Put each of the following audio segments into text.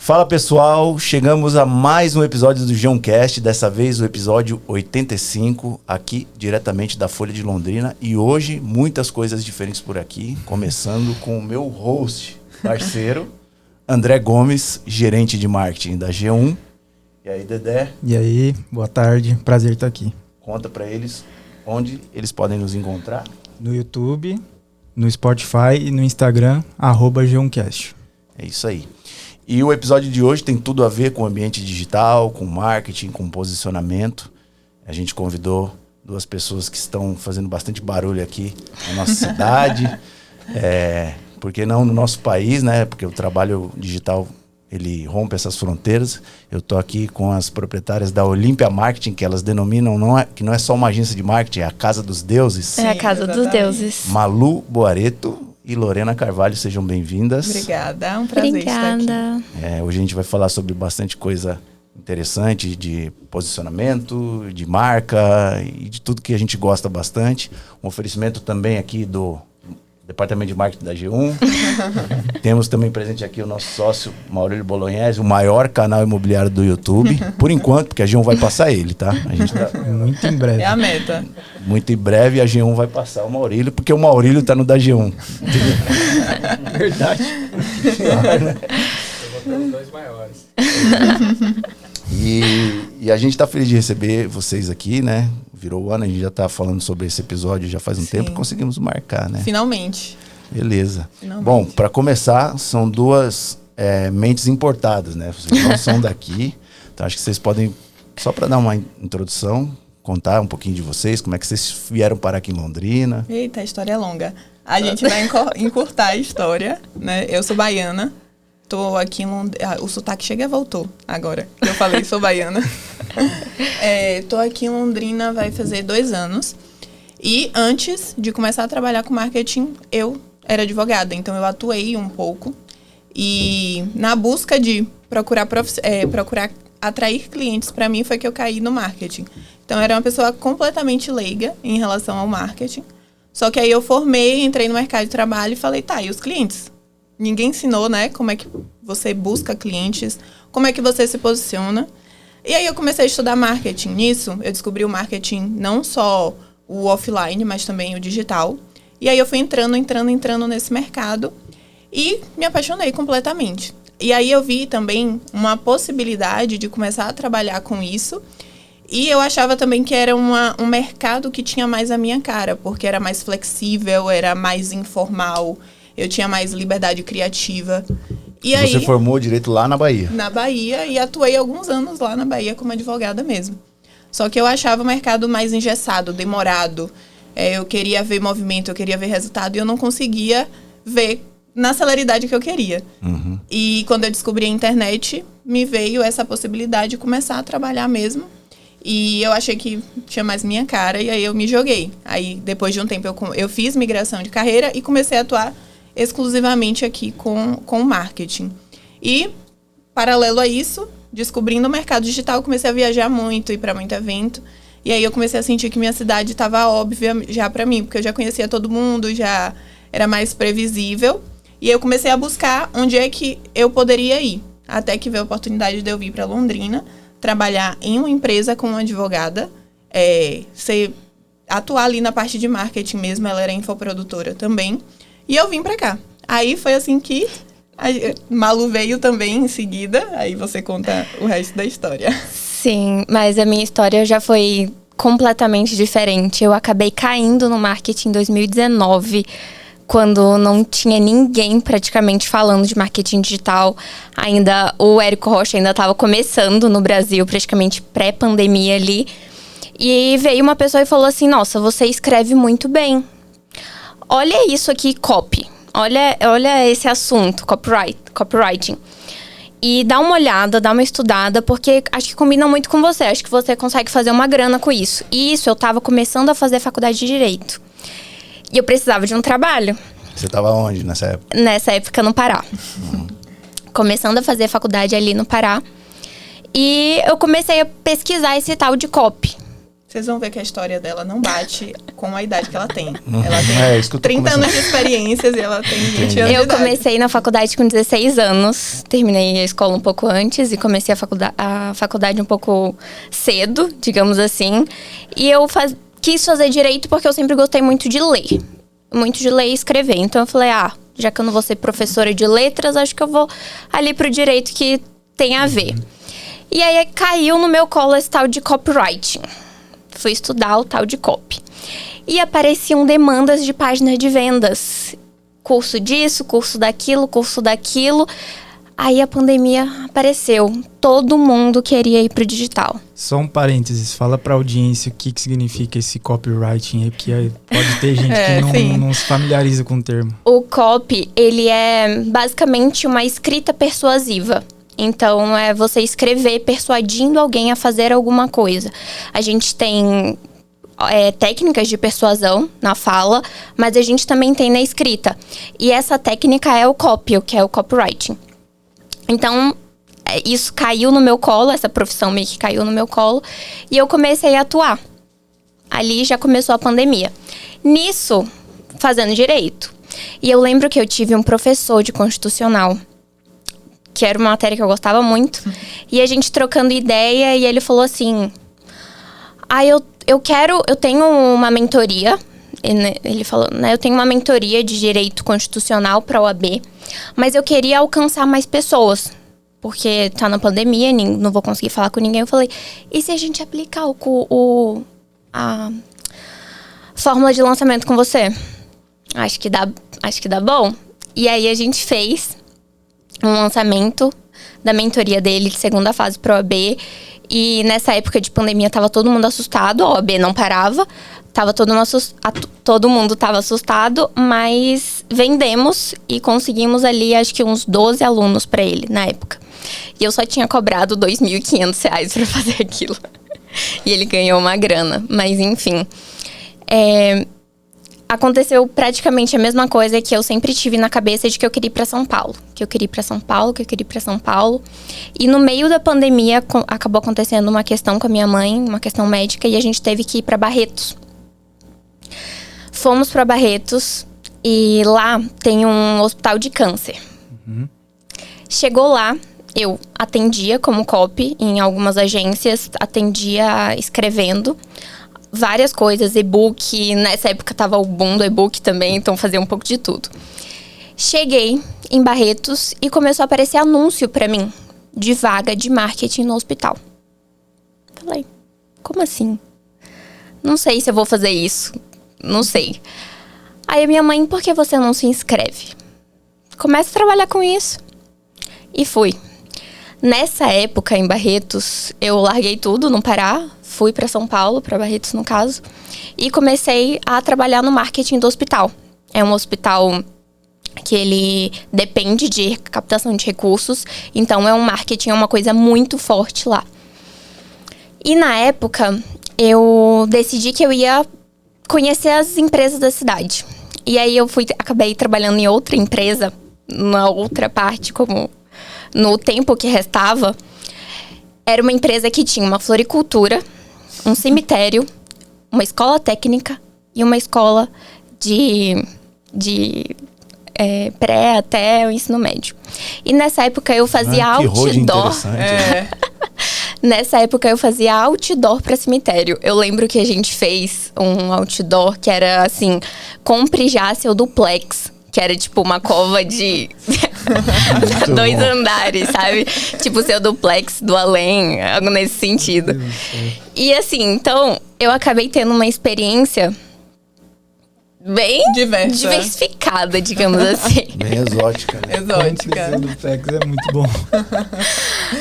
Fala pessoal, chegamos a mais um episódio do G1Cast, dessa vez o episódio 85, aqui diretamente da Folha de Londrina. E hoje muitas coisas diferentes por aqui, começando com o meu host, parceiro, André Gomes, gerente de marketing da G1. E aí, Dedé? E aí, boa tarde, prazer estar aqui. Conta pra eles onde eles podem nos encontrar. No YouTube, no Spotify e no Instagram, @G1Cast. É isso aí. E o episódio de hoje tem tudo a ver com o ambiente digital, com marketing, com posicionamento. A gente convidou duas pessoas que estão fazendo bastante barulho aqui na nossa cidade. Porque não no nosso país, né? Porque o trabalho digital, ele rompe essas fronteiras. Eu estou aqui com as proprietárias da Olympia Marketing, que elas denominam, que não é só uma agência de marketing, é a Casa dos Deuses. Sim, é a Casa dos Deuses. Malu Boareto e Lorena Carvalho, sejam bem-vindas. Obrigada, é um prazer estar aqui. Hoje a gente vai falar sobre bastante coisa interessante de posicionamento, de marca e de tudo que a gente gosta bastante. Um oferecimento também aqui do Departamento de Marketing da G1. Temos também presente aqui o nosso sócio Maurílio Bolognese, o maior canal imobiliário do YouTube. Por enquanto, porque a G1 vai passar ele, tá? A gente tá muito em breve. É a meta. Muito em breve a G1 vai passar o Maurílio, porque o Maurílio tá no da G1. Verdade. Eu vou ter os dois maiores. E a gente tá feliz de receber vocês aqui, né? Virou o ano, a gente já tá falando sobre esse episódio já faz um tempo, conseguimos marcar, né? Finalmente. Beleza. Finalmente. Bom, para começar, são duas mentes importadas, né? Vocês não são daqui, então acho que vocês podem, só para dar uma introdução, contar um pouquinho de vocês, como é que vocês vieram parar aqui em Londrina. Eita, a história é longa. A gente vai encurtar a história, né? Eu sou baiana, tô aqui em Londrina. O sotaque chega e voltou agora. Eu falei, sou baiana. Tô aqui em Londrina, vai fazer 2 anos. E antes de começar a trabalhar com marketing, eu era advogada. Então eu atuei um pouco. E na busca de procurar atrair clientes, para mim foi que eu caí no marketing. Então eu era uma pessoa completamente leiga em relação ao marketing. Só que aí eu formei, entrei no mercado de trabalho e falei, tá, e os clientes? Ninguém ensinou, né, como é que você busca clientes, como é que você se posiciona. E aí eu comecei a estudar marketing. Nisso, eu descobri o marketing, não só o offline, mas também o digital. E aí eu fui entrando nesse mercado e me apaixonei completamente. E aí eu vi também uma possibilidade de começar a trabalhar com isso. E eu achava também que era um mercado que tinha mais a minha cara, porque era mais flexível, era mais informal, eu tinha mais liberdade criativa. E você formou direito lá na Bahia? Na Bahia, e atuei alguns anos lá na Bahia como advogada mesmo. Só que eu achava o mercado mais engessado, demorado. Eu queria ver movimento, eu queria ver resultado, e eu não conseguia ver na celeridade que eu queria. Uhum. E quando eu descobri a internet, me veio essa possibilidade de começar a trabalhar mesmo. E eu achei que tinha mais minha cara, e aí eu me joguei. Aí, depois de um tempo, eu fiz migração de carreira e comecei a atuar exclusivamente aqui com marketing. E, paralelo a isso, descobrindo o mercado digital, comecei a viajar muito, ir para muito evento. E aí eu comecei a sentir que minha cidade estava óbvia já para mim, porque eu já conhecia todo mundo, já era mais previsível. E eu comecei a buscar onde é que eu poderia ir. Até que veio a oportunidade de eu vir para Londrina, trabalhar em uma empresa como advogada, atuar ali na parte de marketing mesmo, ela era infoprodutora também. E eu vim pra cá. Aí foi assim que Malu veio também em seguida. Aí você conta o resto da história. Sim, mas a minha história já foi completamente diferente. Eu acabei caindo no marketing em 2019, quando não tinha ninguém praticamente falando de marketing digital. Ainda o Érico Rocha ainda estava começando no Brasil, praticamente pré-pandemia ali. E veio uma pessoa e falou assim, nossa, você escreve muito bem. Olha isso aqui, copy. Olha esse assunto, copywriting. E dá uma olhada, dá uma estudada, porque acho que combina muito com você. Acho que você consegue fazer uma grana com isso. E isso, eu tava começando a fazer faculdade de Direito. E eu precisava de um trabalho. Você tava onde nessa época? Nessa época, no Pará. Começando a fazer faculdade ali no Pará. E eu comecei a pesquisar esse tal de copy. Vocês vão ver que a história dela não bate com a idade que ela tem. Uhum. Ela tem 30 anos de experiências e ela tem 20 anos de idade. Eu comecei na faculdade com 16 anos, terminei a escola um pouco antes e comecei a faculdade um pouco cedo, digamos assim. E eu quis fazer direito porque eu sempre gostei muito de ler. Muito de ler e escrever. Então eu falei, já que eu não vou ser professora de letras, acho que eu vou ali pro direito que tem a ver. E aí caiu no meu colo esse tal de copywriting. Fui estudar o tal de copy. E apareciam demandas de páginas de vendas. Curso disso, curso daquilo. Aí a pandemia apareceu. Todo mundo queria ir pro digital. Só um parênteses, fala pra audiência o que significa esse copywriting aí, porque pode ter gente que não se familiariza com o termo. O copy, ele é basicamente uma escrita persuasiva. Então, é você escrever persuadindo alguém a fazer alguma coisa. A gente tem técnicas de persuasão na fala, mas a gente também tem na escrita. E essa técnica é o copy, que é o copywriting. Então, isso caiu no meu colo, essa profissão meio que caiu no meu colo, e eu comecei a atuar. Ali já começou a pandemia. Nisso, fazendo direito. E eu lembro que eu tive um professor de constitucional, que era uma matéria que eu gostava muito, e a gente trocando ideia, e ele falou assim, eu tenho uma mentoria, ele falou, né, eu tenho uma mentoria de direito constitucional para a OAB, mas eu queria alcançar mais pessoas, porque tá na pandemia, não vou conseguir falar com ninguém. Eu falei, e se a gente aplicar a fórmula de lançamento com você? Acho que dá bom. E aí a gente fez um lançamento da mentoria dele de segunda fase para a OAB. E nessa época de pandemia tava todo mundo assustado, a OAB não parava, todo mundo tava assustado, mas vendemos e conseguimos ali acho que uns 12 alunos para ele na época. E eu só tinha cobrado R$2.500 para fazer aquilo. E ele ganhou uma grana, mas enfim. Aconteceu praticamente a mesma coisa que eu sempre tive na cabeça de que eu queria ir pra São Paulo. E no meio da pandemia, acabou acontecendo uma questão com a minha mãe, uma questão médica, e a gente teve que ir pra Barretos. Fomos pra Barretos e lá tem um hospital de câncer. Uhum. Chegou lá, eu atendia como copy em algumas agências, atendia escrevendo várias coisas, e-book, nessa época tava o boom do e-book também, então fazia um pouco de tudo. Cheguei em Barretos e começou a aparecer anúncio pra mim, de vaga de marketing no hospital. Falei, como assim? Não sei se eu vou fazer isso, não sei. Aí a minha mãe, por que você não se inscreve? Começa a trabalhar com isso. E fui. Nessa época, em Barretos, eu larguei tudo no Pará, fui para São Paulo, para Barretos no caso, e comecei a trabalhar no marketing do hospital. É um hospital que ele depende de captação de recursos, então é um marketing, é uma coisa muito forte lá. E na época, eu decidi que eu ia conhecer as empresas da cidade. E aí acabei trabalhando em outra empresa, na outra parte, como no tempo que restava. Era uma empresa que tinha uma floricultura, um cemitério, uma escola técnica e uma escola de pré até o ensino médio. E nessa época eu fazia outdoor. Nessa época eu fazia outdoor para cemitério. Eu lembro que a gente fez um outdoor que era assim, compre já seu duplex. Que era tipo uma cova de 2 andares, sabe? Tipo seu duplex do além, algo nesse sentido. E assim, então, eu acabei tendo uma experiência bem diversificada, digamos assim. Bem exótica, né? Exótica. Seu duplex é muito bom.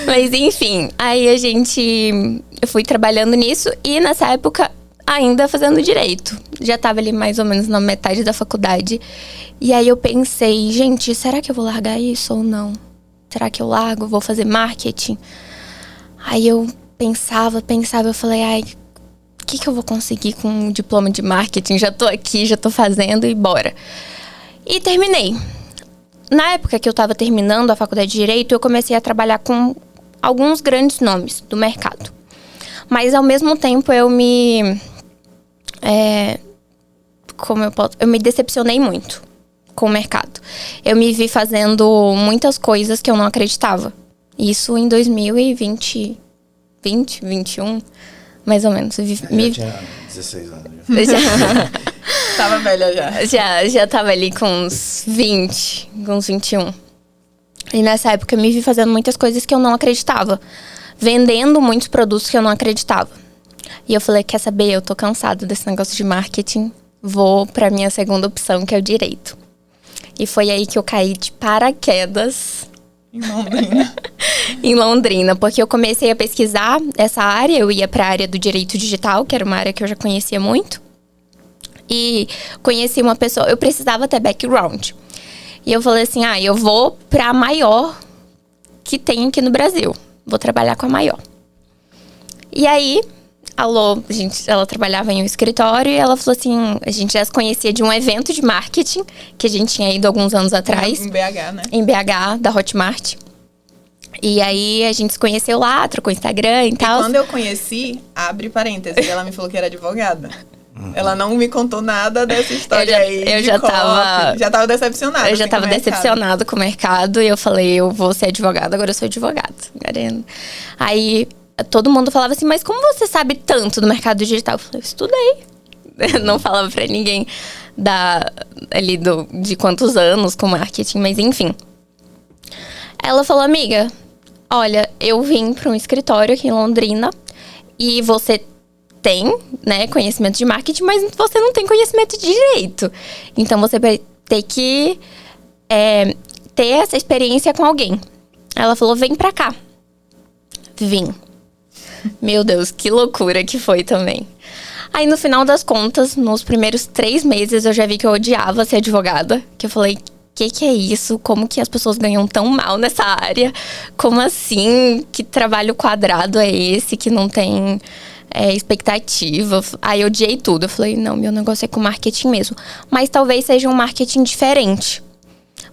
Mas enfim, aí eu fui trabalhando nisso e nessa época ainda fazendo direito. Já tava ali mais ou menos na metade da faculdade. E aí eu pensei, gente, será que eu vou largar isso ou não? Será que eu largo? Vou fazer marketing? Aí eu pensava, eu falei, o que eu vou conseguir com um diploma de marketing? Já tô aqui, já tô fazendo e bora. E terminei. Na época que eu tava terminando a faculdade de Direito, eu comecei a trabalhar com alguns grandes nomes do mercado. Mas ao mesmo tempo eu me decepcionei muito com o mercado. Eu me vi fazendo muitas coisas que eu não acreditava. Isso em 2020, 21, mais ou menos. Já tinha 16 anos. Tava velha já. Já tava ali com uns 20, com uns 21. E nessa época eu me vi fazendo muitas coisas que eu não acreditava. Vendendo muitos produtos que eu não acreditava. E eu falei, quer saber, eu tô cansada desse negócio de marketing. Vou pra minha segunda opção, que é o direito. E foi aí que eu caí de paraquedas. Em Londrina. Em Londrina, porque eu comecei a pesquisar essa área. Eu ia pra área do direito digital, que era uma área que eu já conhecia muito. E conheci uma pessoa, eu precisava ter background. E eu falei assim, eu vou pra maior que tem aqui no Brasil. Vou trabalhar com a maior. E aí, ela trabalhava em um escritório e ela falou assim, a gente já se conhecia de um evento de marketing, que a gente tinha ido alguns anos atrás. Em BH, né? Em BH, da Hotmart. E aí, a gente se conheceu lá, trocou Instagram e tal. E quando eu conheci, abre parênteses, ela me falou que era advogada. Ela não me contou nada dessa história Eu já tava decepcionada. Eu já tava decepcionada com o mercado. E eu falei, eu vou ser advogada, agora eu sou advogada. Aí, todo mundo falava assim, mas como você sabe tanto do mercado digital? Eu falei, eu estudei. Eu não falava pra ninguém de quantos anos com marketing, mas enfim. Ela falou, amiga, olha, eu vim pra um escritório aqui em Londrina e você tem, né, conhecimento de marketing, mas você não tem conhecimento de direito. Então, você vai ter que ter essa experiência com alguém. Ela falou, vem pra cá. Vim. Meu Deus, que loucura que foi também. Aí, no final das contas, nos primeiros 3 meses, eu já vi que eu odiava ser advogada. Que eu falei, que é isso? Como que as pessoas ganham tão mal nessa área? Como assim? Que trabalho quadrado é esse? Que não tem expectativa. Aí eu odiei tudo. Eu falei, não, meu negócio é com marketing mesmo. Mas talvez seja um marketing diferente.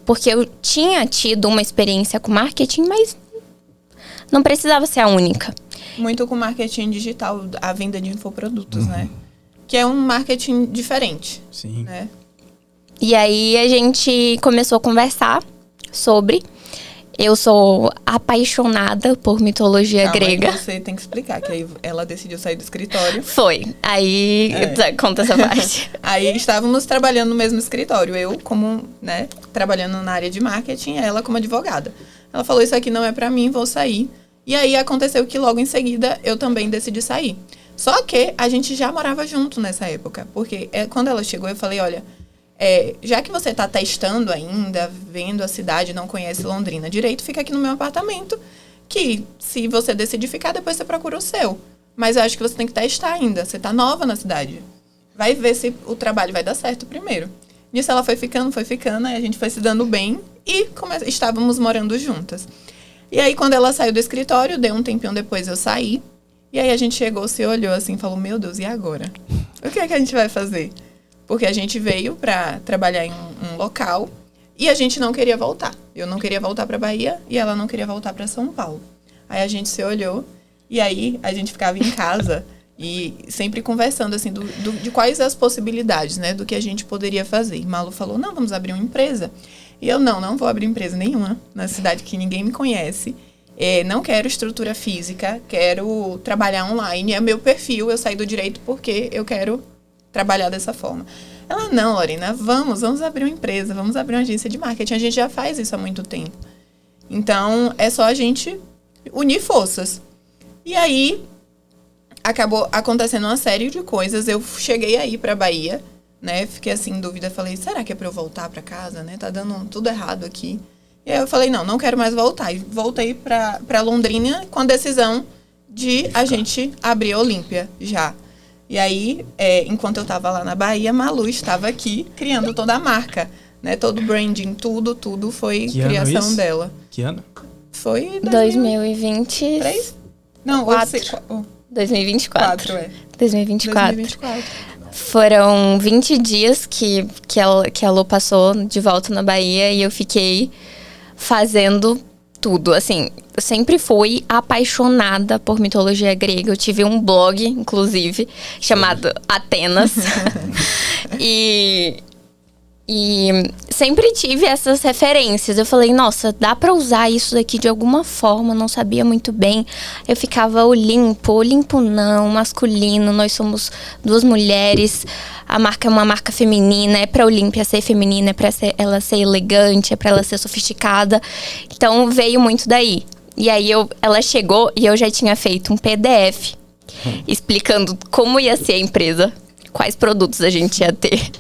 Porque eu tinha tido uma experiência com marketing, mas não precisava ser a única. Muito com marketing digital, a venda de infoprodutos, né? Que é um marketing diferente. Sim. Né? E aí a gente começou a conversar sobre. Eu sou apaixonada por mitologia grega. Você tem que explicar, que aí ela decidiu sair do escritório. Foi. Aí, conta essa parte. Aí estávamos trabalhando no mesmo escritório. Eu como, né, trabalhando na área de marketing, ela como advogada. Ela falou, isso aqui não é pra mim, vou sair. E aí aconteceu que logo em seguida eu também decidi sair. Só que a gente já morava junto nessa época. Porque quando ela chegou, eu falei, olha, já que você está testando ainda, vendo a cidade, não conhece Londrina direito, fica aqui no meu apartamento, que se você decidir ficar, depois você procura o seu. Mas eu acho que você tem que testar ainda, você está nova na cidade. Vai ver se o trabalho vai dar certo primeiro. Nisso ela foi ficando, aí a gente foi se dando bem e estávamos morando juntas. E aí quando ela saiu do escritório, deu um tempinho depois eu saí, e aí a gente chegou, se olhou assim, falou, meu Deus, e agora? O que é que a gente vai fazer? Porque a gente veio para trabalhar em um local e a gente não queria voltar. Eu não queria voltar para Bahia e ela não queria voltar para São Paulo. Aí a gente se olhou e aí a gente ficava em casa e sempre conversando assim de quais as possibilidades, né, do que a gente poderia fazer. E Malu falou, não, vamos abrir uma empresa. E eu, não vou abrir empresa nenhuma na cidade que ninguém me conhece. Não quero estrutura física, quero trabalhar online. É meu perfil, eu saí do direito porque eu quero trabalhar dessa forma. Ela, não, Lorena, vamos abrir uma empresa, vamos abrir uma agência de marketing. A gente já faz isso há muito tempo. Então, é só a gente unir forças. E aí, acabou acontecendo uma série de coisas. Eu cheguei aí pra Bahia, né? Fiquei assim, em dúvida. Falei, será que é pra eu voltar pra casa, né? Tá dando tudo errado aqui. E aí eu falei, não quero mais voltar. E voltei pra Londrina com a decisão de a gente abrir a Olímpia já. E aí, enquanto eu estava lá na Bahia, Malu estava aqui criando toda a marca, né? Todo o branding, tudo foi criação dela. Que ano? Foi 2023? Não, 2024. 2024. Foram 20 dias que a Lu passou de volta na Bahia e eu fiquei fazendo tudo. Assim, eu sempre fui apaixonada por mitologia grega. Eu tive um blog, inclusive, chamado Atenas. E sempre tive essas referências. Eu falei, nossa, dá pra usar isso daqui de alguma forma. Não sabia muito bem. Eu ficava Olimpo não, masculino. Nós somos 2 mulheres. A marca é uma marca feminina. É pra Olímpia ser feminina, é pra ela ser elegante, é pra ela ser sofisticada. Então veio muito daí. E aí ela chegou e eu já tinha feito um PDF explicando como ia ser a empresa, quais produtos a gente ia ter.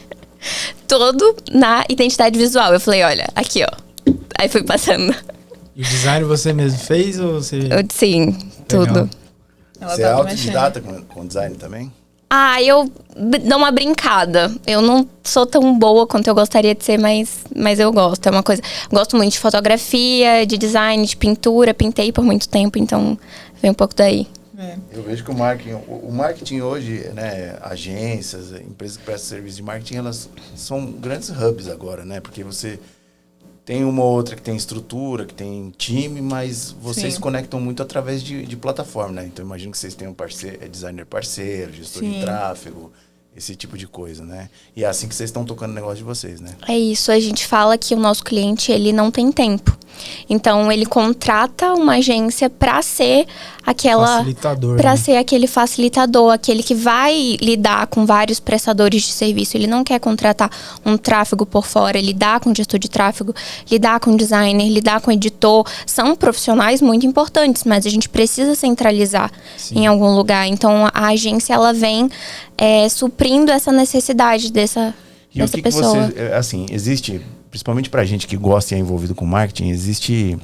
Todo na identidade visual. Eu falei, olha, aqui, ó. Aí fui passando. E o design você mesmo fez ou você... Sim, tudo. Você é autodidata com design também? Eu dou uma brincada. Eu não sou tão boa quanto eu gostaria de ser, mas eu gosto. É uma coisa... Gosto muito de fotografia, de design, de pintura. Pintei por muito tempo, então vem um pouco daí. Eu vejo que o marketing hoje, né, agências, empresas que prestam serviço de marketing, elas são grandes hubs agora, né? Porque você tem uma ou outra que tem estrutura, que tem time, mas vocês conectam muito através de plataforma, né? Então, imagino que vocês tenham designer parceiro, gestor de tráfego, esse tipo de coisa, né? E é assim que vocês estão tocando o negócio de vocês, né? É isso, a gente fala que o nosso cliente, ele não tem tempo. Então, ele contrata uma agência para ser facilitador, para né? ser aquele facilitador, aquele que vai lidar com vários prestadores de serviço. Ele não quer contratar um tráfego por fora, lidar com gestor de tráfego, lidar com designer, lidar com editor. São profissionais muito importantes, mas a gente precisa centralizar em algum lugar. Então, a agência, ela vem suprindo essa necessidade dessa pessoa. Assim, existe, principalmente pra gente que gosta e é envolvido com marketing, existe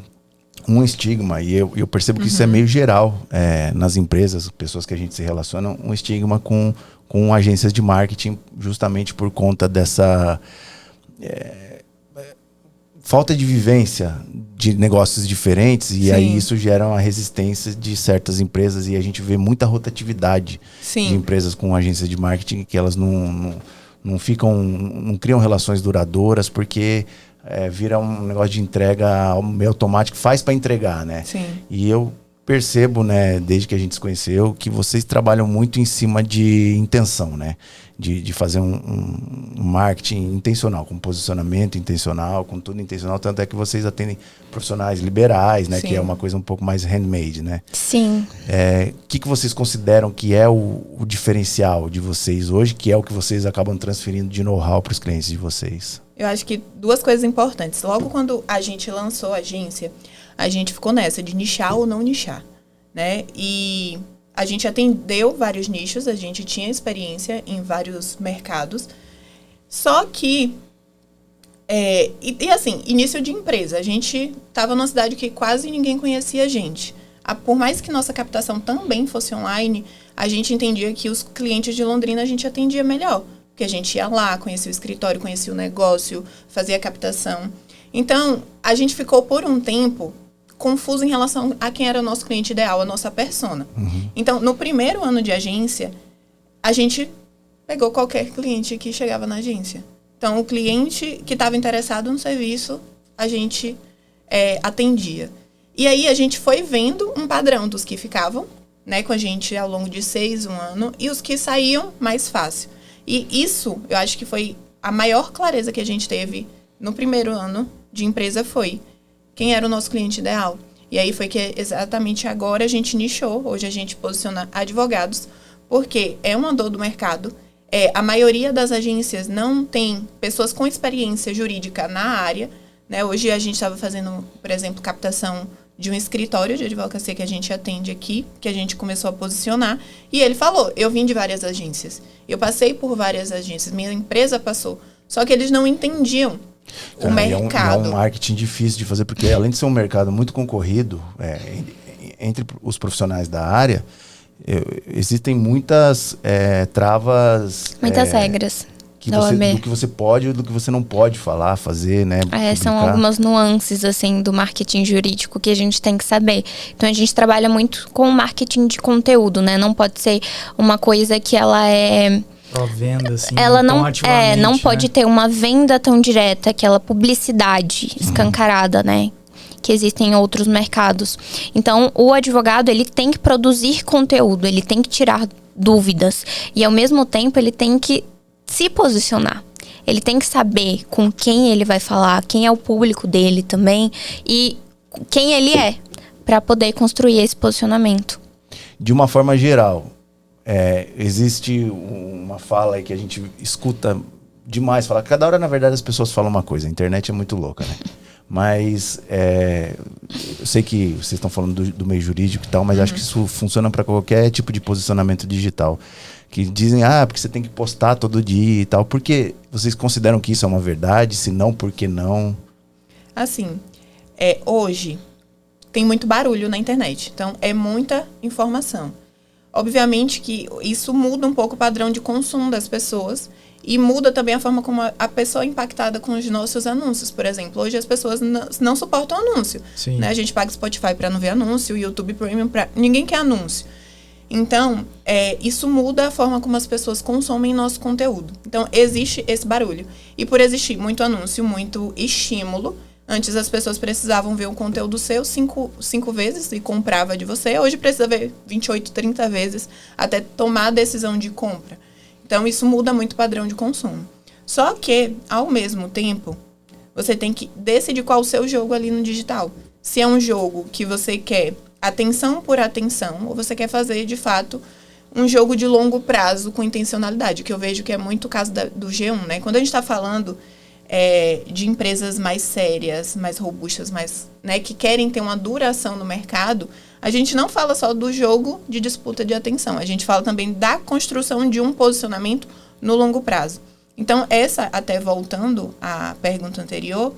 um estigma, e eu percebo que isso é meio geral nas empresas, pessoas que a gente se relaciona, um estigma com agências de marketing, justamente por conta dessa falta de vivência de negócios diferentes, e aí isso gera uma resistência de certas empresas, e a gente vê muita rotatividade de empresas com agências de marketing, que elas não criam relações duradouras, porque vira um negócio de entrega meio automático, faz para entregar, né? Sim. E eu percebo, né, desde que a gente se conheceu, que vocês trabalham muito em cima de intenção, né? De fazer um marketing intencional, com posicionamento intencional, com tudo intencional, tanto é que vocês atendem profissionais liberais, né? Que é uma coisa um pouco mais handmade, né? Sim. O que vocês consideram que é o diferencial de vocês hoje, que é o que vocês acabam transferindo de know-how para os clientes de vocês? Eu acho que 2 coisas importantes. Logo quando a gente lançou a agência, a gente ficou nessa de nichar ou não nichar, né? E a gente atendeu vários nichos, a gente tinha experiência em vários mercados. Só que, assim, início de empresa, a gente estava numa cidade que quase ninguém conhecia a gente. Por mais que nossa captação também fosse online, a gente entendia que os clientes de Londrina a gente atendia melhor. Porque a gente ia lá, conhecia o escritório, conhecia o negócio, fazia a captação. Então, a gente ficou por um tempo confuso em relação a quem era o nosso cliente ideal, a nossa persona. Então, no primeiro ano de agência, a gente pegou qualquer cliente que chegava na agência. Então, o cliente que estava interessado no serviço, a gente atendia. E aí, a gente foi vendo um padrão dos que ficavam, né, com a gente ao longo de 6, 1 ano, e os que saíam mais fácil. E isso, eu acho que foi a maior clareza que a gente teve no primeiro ano de empresa, foi quem era o nosso cliente ideal. E aí foi que exatamente agora a gente nichou, hoje a gente posiciona advogados, porque é uma dor do mercado. A maioria das agências não tem pessoas com experiência jurídica na área, né? Hoje a gente estava fazendo, por exemplo, captação de um escritório de advocacia que a gente atende aqui, que a gente começou a posicionar, e ele falou, eu vim de várias agências, eu passei por várias agências, minha empresa passou, só que eles não entendiam o mercado. É um marketing difícil de fazer, porque além de ser um mercado muito concorrido, entre os profissionais da área, existem muitas travas... Muitas regras. Do que você pode e do que você não pode falar, fazer, né? São algumas nuances, assim, do marketing jurídico que a gente tem que saber. Então, a gente trabalha muito com marketing de conteúdo, né? Não pode ser uma coisa que ela é... Pró-venda, assim, ela não né? pode ter uma venda tão direta, aquela publicidade escancarada, né? que existem em outros mercados. Então, o advogado, ele tem que produzir conteúdo, ele tem que tirar dúvidas. E, ao mesmo tempo, ele tem que se posicionar. Ele tem que saber com quem ele vai falar, quem é o público dele também e quem ele é, para poder construir esse posicionamento. De uma forma geral, existe uma fala aí que a gente escuta demais, fala, cada hora na verdade as pessoas falam uma coisa, a internet é muito louca, né? Mas eu sei que vocês estão falando do meio jurídico e tal, mas acho que isso funciona para qualquer tipo de posicionamento digital. Que dizem, porque você tem que postar todo dia e tal. Por que vocês consideram que isso é uma verdade? Se não, por que não? Assim, hoje tem muito barulho na internet. Então, é muita informação. Obviamente que isso muda um pouco o padrão de consumo das pessoas e muda também a forma como a pessoa é impactada com os nossos anúncios. Por exemplo, hoje as pessoas não suportam anúncio. Né? A gente paga Spotify para não ver anúncio, o YouTube Premium para... Ninguém quer anúncio. Então, isso muda a forma como as pessoas consomem nosso conteúdo. Então, existe esse barulho. E por existir muito anúncio, muito estímulo, antes as pessoas precisavam ver um conteúdo seu 5 vezes e comprava de você. Hoje precisa ver 28, 30 vezes até tomar a decisão de compra. Então, isso muda muito o padrão de consumo. Só que, ao mesmo tempo, você tem que decidir qual é o seu jogo ali no digital. Se é um jogo que você quer atenção por atenção, ou você quer fazer, de fato, um jogo de longo prazo com intencionalidade, que eu vejo que é muito o caso do G1, né? Quando a gente está falando de empresas mais sérias, mais robustas, né, que querem ter uma duração no mercado, a gente não fala só do jogo de disputa de atenção, a gente fala também da construção de um posicionamento no longo prazo. Então, até voltando à pergunta anterior,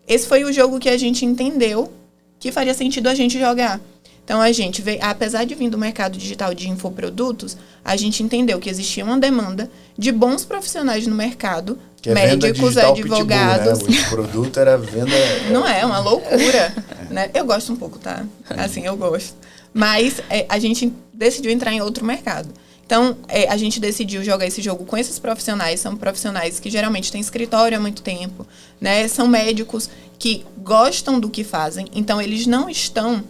esse foi o jogo que a gente entendeu que faria sentido a gente jogar. Então, a gente veio, apesar de vir do mercado digital de infoprodutos, a gente entendeu que existia uma demanda de bons profissionais no mercado, que médicos, advogados. Pitbull, né? O produto era venda... Não é uma loucura. Né? Eu gosto um pouco, tá? Assim, eu gosto. Mas a gente decidiu entrar em outro mercado. Então, a gente decidiu jogar esse jogo com esses profissionais. São profissionais que geralmente têm escritório há muito tempo, né? São médicos que gostam do que fazem. Então, eles não estão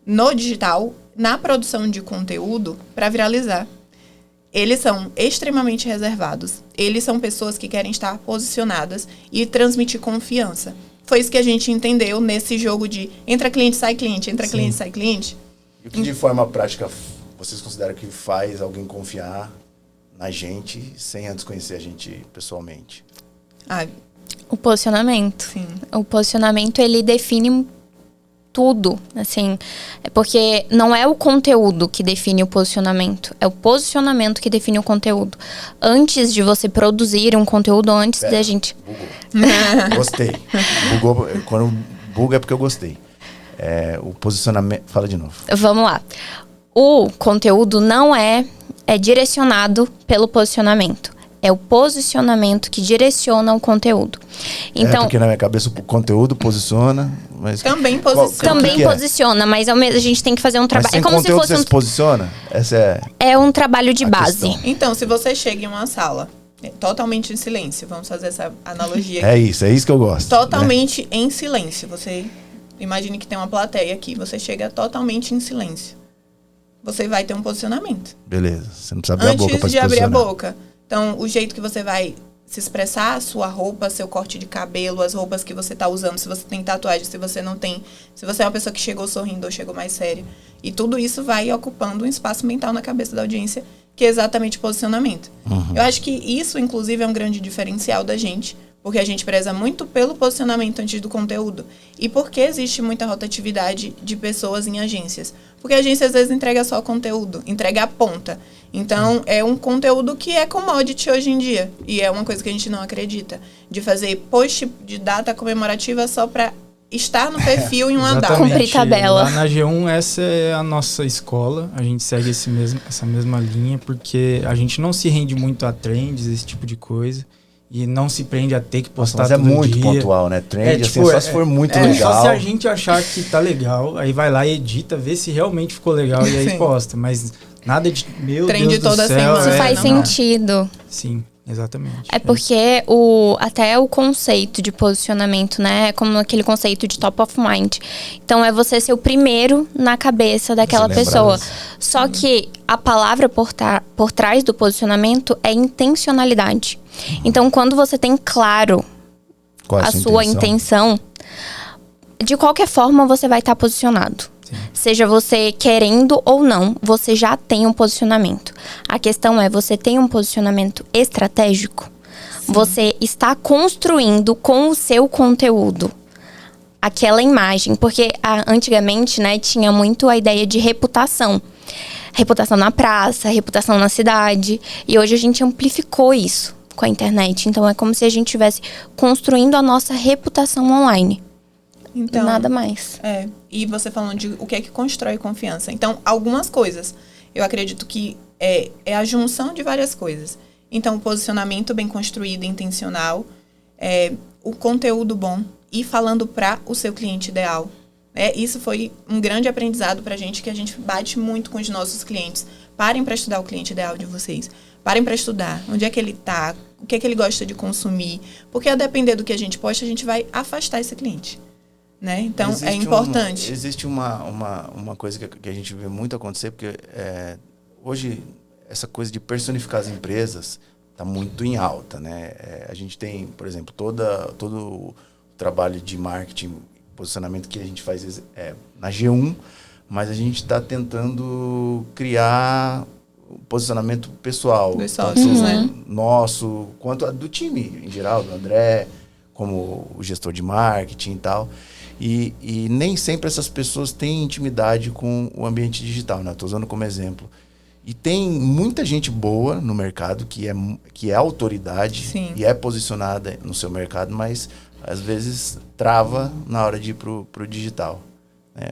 no digital, na produção de conteúdo, para viralizar. Eles são extremamente reservados. Eles são pessoas que querem estar posicionadas e transmitir confiança. Foi isso que a gente entendeu nesse jogo de entra cliente, sai cliente, entra cliente, sai cliente. E o que de forma prática vocês consideram que faz alguém confiar na gente sem antes conhecer a gente pessoalmente? O posicionamento. Sim. O posicionamento, ele define tudo, assim, porque não é o conteúdo que define o posicionamento, é o posicionamento que define o conteúdo. Antes de você produzir um conteúdo, antes da gente... Bugou. Gostei. Bugou. Quando buga é porque eu gostei. O posicionamento... Fala de novo. Vamos lá. O conteúdo não é direcionado pelo posicionamento. É o posicionamento que direciona o conteúdo. Então, porque na minha cabeça o conteúdo posiciona, mas... Também posiciona. Também posiciona, mas a gente tem que fazer um trabalho. Mas sem conteúdo você se posiciona? É um trabalho de base. Questão. Então, se você chega em uma sala totalmente em silêncio, vamos fazer essa analogia aqui. É isso que eu gosto. Totalmente em silêncio. Você imagine que tem uma plateia aqui, você chega totalmente em silêncio. Você vai ter um posicionamento. Beleza, você não precisa abrir a boca para se posicionar. Antes de abrir a boca. Então, o jeito que você vai se expressar, a sua roupa, seu corte de cabelo, as roupas que você está usando, se você tem tatuagem, se você não tem, se você é uma pessoa que chegou sorrindo ou chegou mais séria. E tudo isso vai ocupando um espaço mental na cabeça da audiência, que é exatamente o posicionamento. Uhum. Eu acho que isso, inclusive, é um grande diferencial da gente, porque a gente preza muito pelo posicionamento antes do conteúdo. E por que existe muita rotatividade de pessoas em agências? Porque a agência, às vezes, entrega só conteúdo, entrega a ponta. Então, é um conteúdo que é commodity hoje em dia. E é uma coisa que a gente não acredita. De fazer post de data comemorativa só para estar no perfil em uma data. Cumprir tabela. Lá na G1, essa é a nossa escola. A gente segue essa mesma linha, porque a gente não se rende muito a trends, esse tipo de coisa. E não se prende a ter que postar todo dia. Mas é muito pontual, né? Trend, assim, só se for muito legal. Só se a gente achar que tá legal, aí vai lá e edita, vê se realmente ficou legal e aí posta. Mas nada de, meu Trend Deus toda do céu. semana. Isso faz sentido. Sim. Exatamente. É porque até o conceito de posicionamento, né? É como aquele conceito de top of mind. Então, é você ser o primeiro na cabeça daquela pessoa. Só que a palavra por trás do posicionamento é intencionalidade. Então, quando você tem claro Qual é a sua intenção, de qualquer forma você vai estar posicionado. Seja você querendo ou não, você já tem um posicionamento. A questão é, você tem um posicionamento estratégico? Sim. Você está construindo com o seu conteúdo aquela imagem. Porque antigamente, né, tinha muito a ideia de reputação. Reputação na praça, reputação na cidade. E hoje a gente amplificou isso com a internet. Então é como se a gente estivesse construindo a nossa reputação online. Então, nada mais. E você falando de o que é que constrói confiança. Então, algumas coisas. Eu acredito que é a junção de várias coisas. Então, o posicionamento bem construído, intencional, o conteúdo bom e falando para o seu cliente ideal. Isso foi um grande aprendizado para a gente, que a gente bate muito com os nossos clientes. Parem para estudar o cliente ideal de vocês. Parem para estudar onde é que ele está, o que é que ele gosta de consumir. Porque a depender do que a gente posta, a gente vai afastar esse cliente. Né? Então, é importante. Existe uma coisa que a gente vê muito acontecer, porque hoje essa coisa de personificar as empresas está muito em alta. Né? A gente tem, por exemplo, todo o trabalho de marketing, posicionamento que a gente faz na G1, mas a gente está tentando criar um posicionamento pessoal. Dos sócios, né? Nosso, quanto do time em geral, do André, como o gestor de marketing e tal. E nem sempre essas pessoas têm intimidade com o ambiente digital, né? Estou usando como exemplo. E tem muita gente boa no mercado que é autoridade. Sim. E é posicionada no seu mercado, mas às vezes trava na hora de ir pro digital. Né?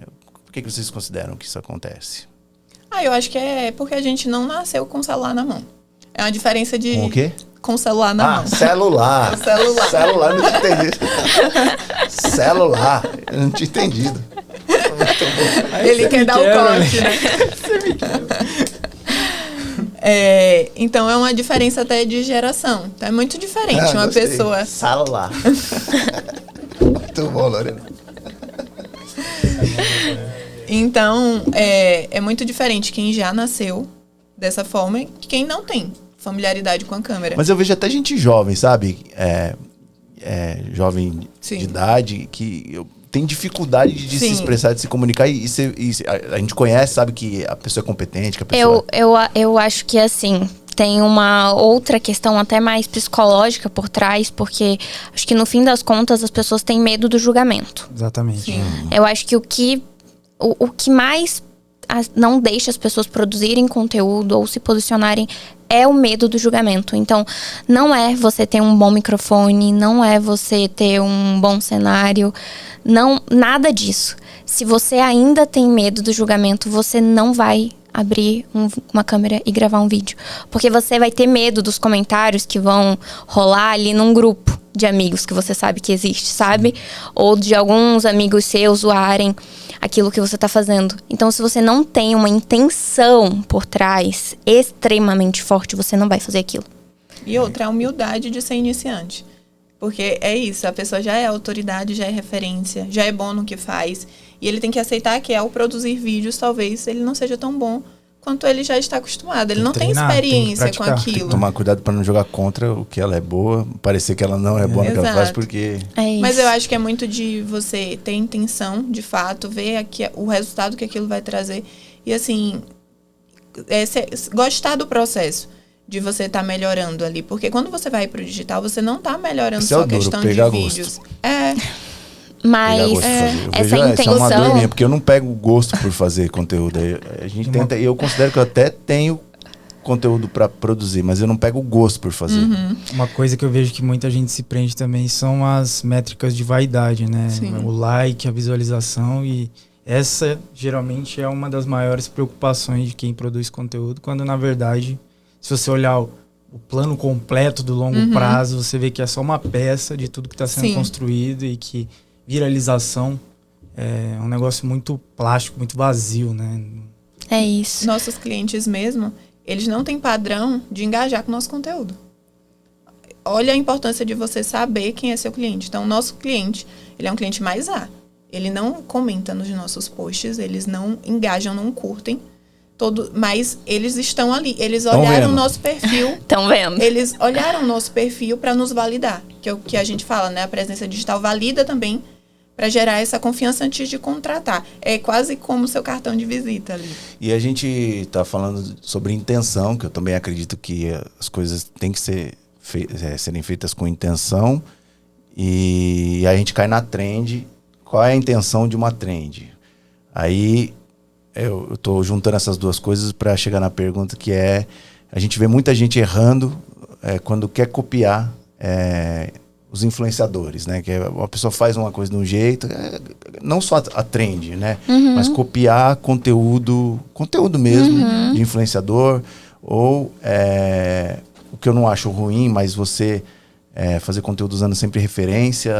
Por que vocês consideram que isso acontece? Eu acho que é porque a gente não nasceu com o celular na mão. É uma diferença de... Com o quê? Com o celular na mão. Celular. Celular. Celular, não tinha entendido. Celular, eu não tinha entendido. Ele quer dar o corte, né? Então é uma diferença até de geração. Então é muito diferente uma gostei. pessoa... Celular. Muito bom, Lorena. Então é muito diferente quem já nasceu dessa forma e quem não tem familiaridade com a câmera. Mas eu vejo até gente jovem, sabe? Jovem Sim. de idade, que tem dificuldade de Sim. se expressar, de se comunicar. E a gente conhece, sabe que a pessoa é competente, que a pessoa... Eu acho que, assim, tem uma outra questão até mais psicológica por trás, porque acho que no fim das contas as pessoas têm medo do julgamento. Exatamente. Sim. Eu acho que o que mais não deixa as pessoas produzirem conteúdo ou se posicionarem é o medo do julgamento. Então, não é você ter um bom microfone, não é você ter um bom cenário, nada disso. Se você ainda tem medo do julgamento, você não vai abrir uma câmera e gravar um vídeo. Porque você vai ter medo dos comentários que vão rolar ali num grupo de amigos que você sabe que existe, sabe? Ou de alguns amigos seus zoarem aquilo que você tá fazendo. Então, se você não tem uma intenção por trás extremamente forte, você não vai fazer aquilo. E outra, a humildade de ser iniciante. Porque é isso, a pessoa já é autoridade, já é referência, já é bom no que faz. E ele tem que aceitar que ao produzir vídeos, talvez ele não seja tão bom quanto ele já está acostumado. Ele não tem experiência com aquilo. Tem que tomar cuidado para não jogar contra o que ela é boa, parecer que ela não é boa no que ela faz, porque... É isso. Mas eu acho que é muito de você ter intenção, de fato, ver aqui o resultado que aquilo vai trazer. E assim, gostar do processo de você estar melhorando ali. Porque quando você vai pro digital, você não tá melhorando isso é só duro, questão de vídeos. Mas essa intenção... é uma dor minha, porque eu não pego gosto por fazer conteúdo. A gente tenta, e eu considero que eu até tenho conteúdo para produzir, mas eu não pego gosto por fazer. Uhum. Uma coisa que eu vejo que muita gente se prende também são as métricas de vaidade, né? Sim. O like, a visualização, e essa geralmente é uma das maiores preocupações de quem produz conteúdo, quando na verdade, se você olhar o plano completo do longo prazo, você vê que é só uma peça de tudo que está sendo construído, e que viralização é um negócio muito plástico, muito vazio, né? É isso. Nossos clientes mesmo, eles não têm padrão de engajar com o nosso conteúdo. olha a importância de você saber quem é seu cliente. Então, o nosso cliente, ele é um cliente mais A. Ele não comenta nos nossos posts, eles não engajam, não curtem. Mas eles estão ali. Eles olharam o nosso perfil. Estão vendo. Eles olharam o nosso perfil para nos validar. Que é o que a gente fala, né? A presença digital valida também para gerar essa confiança antes de contratar. É quase como o seu cartão de visita ali. E a gente está falando sobre intenção, que eu também acredito que as coisas têm que serem feitas com intenção. E a gente cai na trend. Qual é a intenção de uma trend? Aí eu estou juntando essas duas coisas para chegar na pergunta que é... A gente vê muita gente errando quando quer copiar os influenciadores, né? Que a pessoa faz uma coisa de um jeito, não só a trend, né? Mas copiar conteúdo mesmo de influenciador, ou o que eu não acho ruim, mas você fazer conteúdo usando sempre referência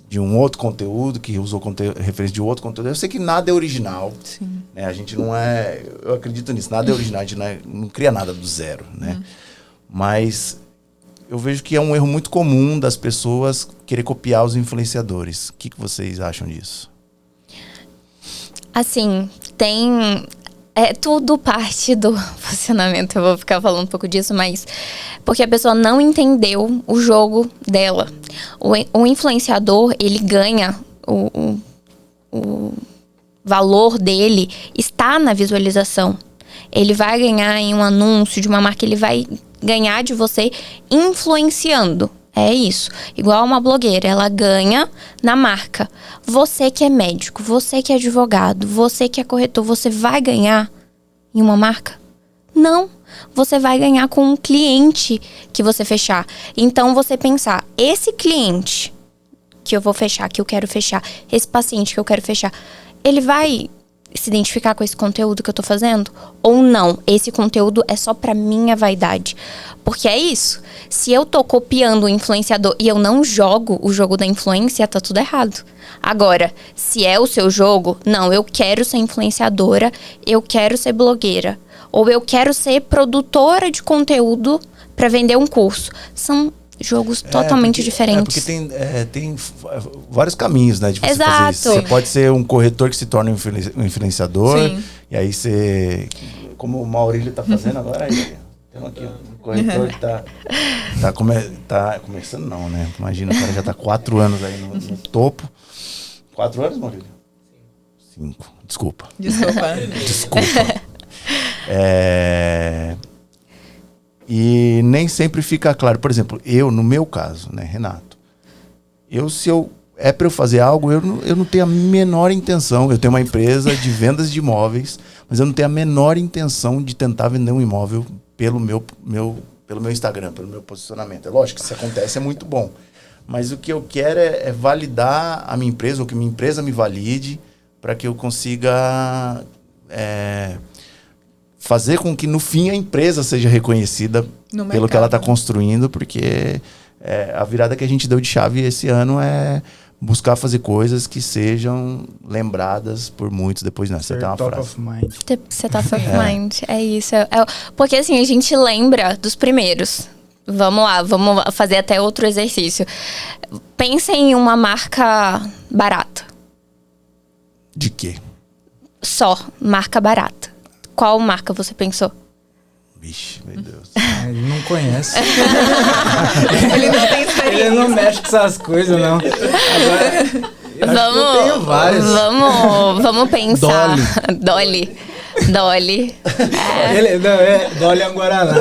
de um outro conteúdo, que usou referência de outro conteúdo. Eu sei que nada é original. Sim. Né? A gente não é... Eu acredito nisso, nada é original, a gente não cria nada do zero, né? Mas eu vejo que é um erro muito comum das pessoas querer copiar os influenciadores. O que vocês acham disso? Assim, é tudo parte do funcionamento. Eu vou ficar falando um pouco disso, mas... Porque a pessoa não entendeu o jogo dela. O influenciador, ele ganha... O valor dele está na visualização. Ele vai ganhar em um anúncio de uma marca, ele vai ganhar de você influenciando. É isso. Igual uma blogueira, ela ganha na marca. Você que é médico, você que é advogado, você que é corretor, você vai ganhar em uma marca? Não. Você vai ganhar com um cliente que você fechar. Então, você pensar, esse cliente que eu vou fechar, que eu quero fechar, esse paciente que eu quero fechar, ele vai se identificar com esse conteúdo que eu tô fazendo? Ou não? Esse conteúdo é só pra minha vaidade. Porque é isso. Se eu tô copiando o influenciador e eu não jogo o jogo da influência, tá tudo errado. Agora, se é o seu jogo, não, eu quero ser influenciadora, eu quero ser blogueira. Ou eu quero ser produtora de conteúdo pra vender um curso. São jogos totalmente diferentes. Porque tem vários caminhos, né, de você fazer isso. Você pode ser um corretor que se torna um influenciador. Sim. E aí você... Como o Maurílio tá fazendo agora, aí temos aqui um corretor que tá começando, não, né? Imagina, o cara já tá 4 anos aí no topo. 4 anos, Maurílio? 5. Desculpa. E nem sempre fica claro. Por exemplo, no meu caso, né, Renato? Se é para eu fazer algo, eu não tenho a menor intenção. Eu tenho uma empresa de vendas de imóveis, mas eu não tenho a menor intenção de tentar vender um imóvel pelo meu Instagram, pelo meu posicionamento. É lógico que se acontece é muito bom. Mas o que eu quero é validar a minha empresa, ou que minha empresa me valide, para que eu consiga... fazer com que, no fim, a empresa seja reconhecida pelo que ela está construindo, porque a virada que a gente deu de chave esse ano é buscar fazer coisas que sejam lembradas por muitos depois. Não, você tem uma frase. Of mind. Você top of mind. É isso. Porque, assim, a gente lembra dos primeiros. Vamos lá, vamos fazer até outro exercício. Pensem em uma marca barata. De quê? Só marca barata. Qual marca você pensou? Vixe, meu Deus. Ele não conhece. Ele não tem experiência. Ele não mexe com essas coisas, não. Agora, eu tenho vários. Vamos pensar. Dolly. Dolly é um Guaraná.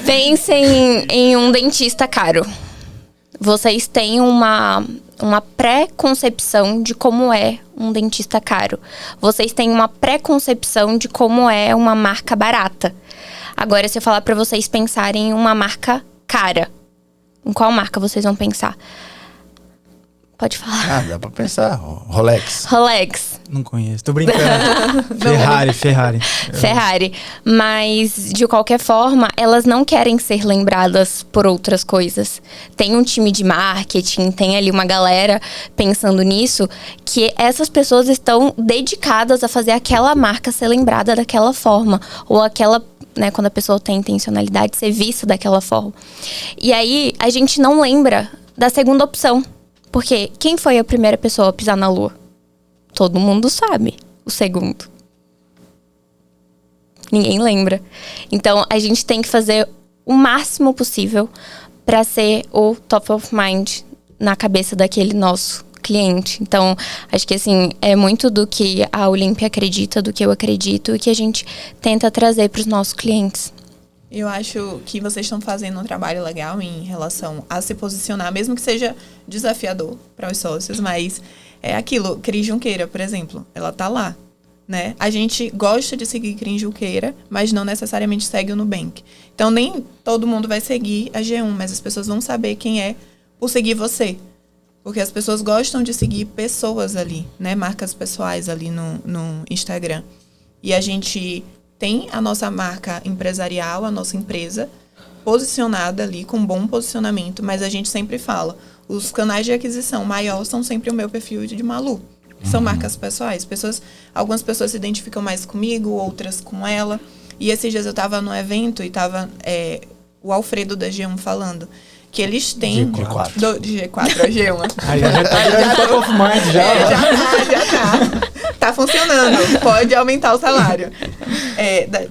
Pensem em um dentista caro. Vocês têm uma pré-concepção de como é um dentista caro. Vocês têm uma pré-concepção de como é uma marca barata. Agora, se eu falar pra vocês pensarem em uma marca cara, em qual marca vocês vão pensar? Pode falar. Dá pra pensar. Rolex. Não conheço, tô brincando. Ferrari. Mas, de qualquer forma, elas não querem ser lembradas por outras coisas. Tem um time de marketing, tem ali uma galera pensando nisso, que essas pessoas estão dedicadas a fazer aquela marca ser lembrada daquela forma. Ou aquela né? Quando a pessoa tem intencionalidade de ser vista daquela forma. E aí, a gente não lembra da segunda opção. Porque quem foi a primeira pessoa a pisar na Lua? Todo mundo sabe o segundo. Ninguém lembra. Então, a gente tem que fazer o máximo possível para ser o top of mind na cabeça daquele nosso cliente. Então, acho que assim, é muito do que a Olímpia acredita, do que eu acredito e que a gente tenta trazer para os nossos clientes. Eu acho que vocês estão fazendo um trabalho legal em relação a se posicionar, mesmo que seja desafiador para os sócios, mas é aquilo, Cris Junqueira, por exemplo, ela tá lá, né? A gente gosta de seguir Cris Junqueira, mas não necessariamente segue o Nubank. Então, nem todo mundo vai seguir a G1, mas as pessoas vão saber quem é por seguir você. Porque as pessoas gostam de seguir pessoas ali, né? Marcas pessoais ali no Instagram. E a gente tem a nossa marca empresarial, a nossa empresa, posicionada ali, com bom posicionamento, mas a gente sempre fala, os canais de aquisição maior são sempre o meu perfil de Malu. São marcas pessoais. Algumas pessoas se identificam mais comigo, outras com ela. E esses dias eu estava num evento e estava o Alfredo da G1 falando que eles têm... G4. G4, a G1. Aí já tá virando top of mind já. Já tá. Tá funcionando. Pode aumentar o salário.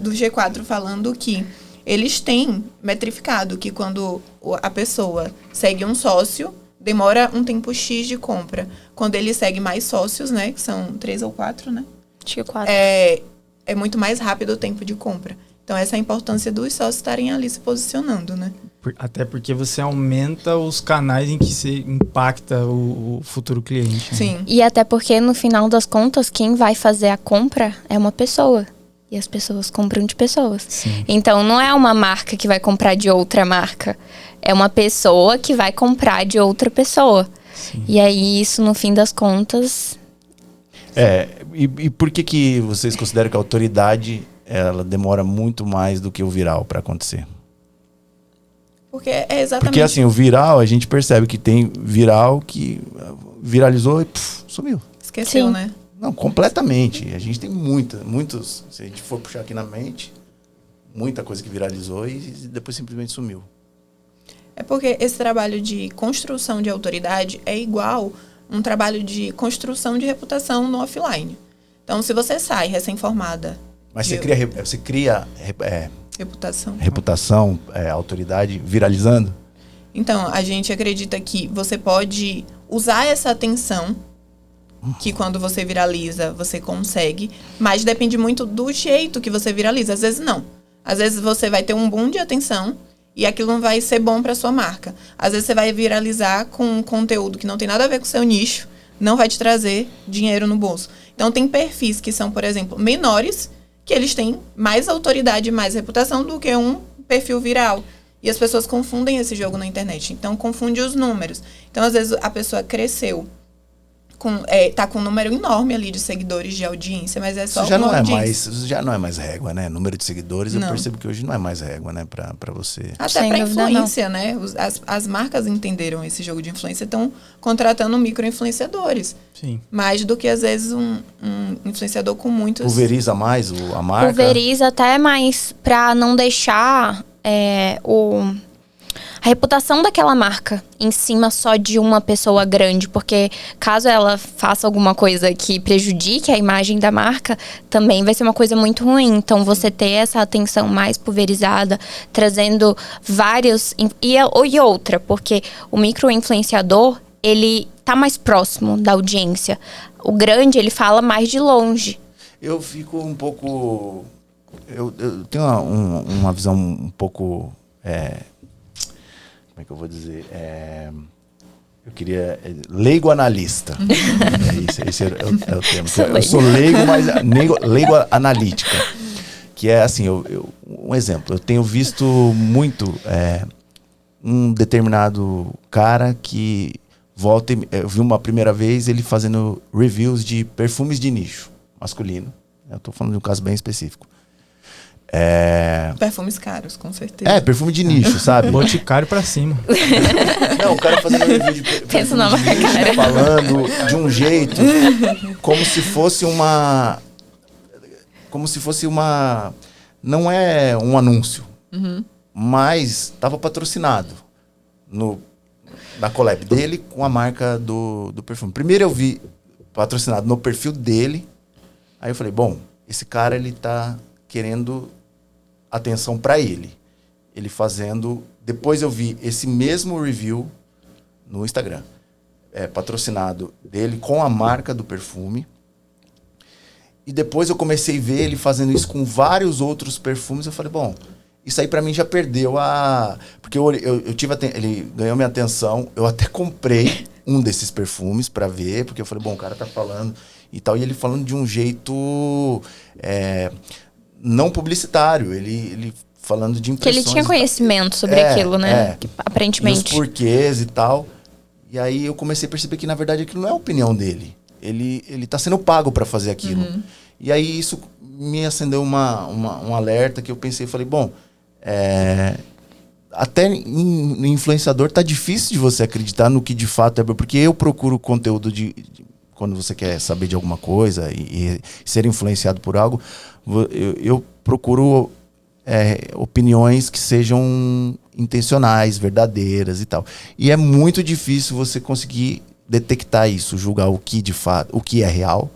Do G4 falando que eles têm metrificado que quando a pessoa segue um sócio, demora um tempo X de compra. Quando ele segue mais sócios, né? Que são 3 ou 4, né? Acho que 4. É muito mais rápido o tempo de compra. Então, essa é a importância dos sócios estarem ali se posicionando, né? Até porque você aumenta os canais em que se impacta o futuro cliente. Né? Sim. E até porque, no final das contas, quem vai fazer a compra é uma pessoa. E as pessoas compram de pessoas. Sim. Então, não é uma marca que vai comprar de outra marca. É uma pessoa que vai comprar de outra pessoa. Sim. E aí, isso, no fim das contas... E por que vocês consideram que a autoridade ela demora muito mais do que o viral para acontecer? Porque é exatamente... Porque assim, o viral, a gente percebe que tem viral que viralizou e sumiu. Esqueceu, Sim. né? Não, completamente. A gente tem muitos, se a gente for puxar aqui na mente, muita coisa que viralizou e depois simplesmente sumiu. É porque esse trabalho de construção de autoridade é igual um trabalho de construção de reputação no offline. Então, se você sai recém-formada... Mas você cria reputação, autoridade viralizando? Então, a gente acredita que você pode usar essa atenção, que quando você viraliza, você consegue, mas depende muito do jeito que você viraliza. Às vezes, não. Às vezes, você vai ter um boom de atenção e aquilo não vai ser bom para sua marca. Às vezes, você vai viralizar com um conteúdo que não tem nada a ver com o seu nicho, não vai te trazer dinheiro no bolso. Então, tem perfis que são, por exemplo, menores, que eles têm mais autoridade e mais reputação do que um perfil viral. E as pessoas confundem esse jogo na internet. Então, confunde os números. Então, às vezes, a pessoa cresceu, tá com um número enorme ali de seguidores, de audiência, mas é só Isso já uma não audiência. já não é mais régua, né? Número de seguidores, Não. eu percebo que hoje não é mais régua, né? Pra você. Até Sem para dúvida, influência, né? As marcas entenderam esse jogo de influência, estão contratando micro-influenciadores. Sim. Mais do que, às vezes, um influenciador com muitos... Pulveriza mais a marca? Pulveriza até mais para não deixar a reputação daquela marca em cima só de uma pessoa grande, porque caso ela faça alguma coisa que prejudique a imagem da marca, também vai ser uma coisa muito ruim. Então, você ter essa atenção mais pulverizada, trazendo vários... E outra, porque o micro-influenciador, ele tá mais próximo da audiência. O grande, ele fala mais de longe. Eu fico um pouco... Eu tenho uma visão um pouco... como é que eu vou dizer? Eu queria... leigo analista. Esse é o termo. Eu sou leigo, mas leigo analítica. Que é assim, um exemplo. Eu tenho visto muito um determinado cara que eu vi uma primeira vez ele fazendo reviews de perfumes de nicho masculino. Eu tô falando de um caso bem específico. Perfumes caros, com certeza. Perfume de nicho, sabe? Boticário pra cima. Não, o cara fazendo review de Pensa na perfume de marca, nicho, cara. falando de um jeito como se fosse uma não é um anúncio, mas estava patrocinado na collab dele com a marca do perfume. Primeiro eu vi patrocinado no perfil dele, aí eu falei, bom, esse cara ele tá querendo atenção para ele fazendo. Depois eu vi esse mesmo review no Instagram, patrocinado dele com a marca do perfume. E depois eu comecei a ver ele fazendo isso com vários outros perfumes. Eu falei, bom, isso aí pra mim já perdeu a... Porque eu tive ele ganhou minha atenção. Eu até comprei um desses perfumes pra ver, porque eu falei, bom, o cara tá falando e tal. E ele falando de um jeito não publicitário. Ele falando de impressões. Que ele tinha conhecimento sobre aquilo, né? Que, aparentemente. E os porquês e tal. E aí eu comecei a perceber que, na verdade, aquilo não é a opinião dele. Ele tá sendo pago para fazer aquilo. E aí isso me acendeu um alerta que eu pensei, falei, bom, até em influenciador tá difícil de você acreditar no que de fato é, porque eu procuro conteúdo quando você quer saber de alguma coisa e ser influenciado por algo, eu procuro opiniões que sejam intencionais, verdadeiras e tal. E é muito difícil você conseguir detectar isso, julgar o que de fato, o que é real,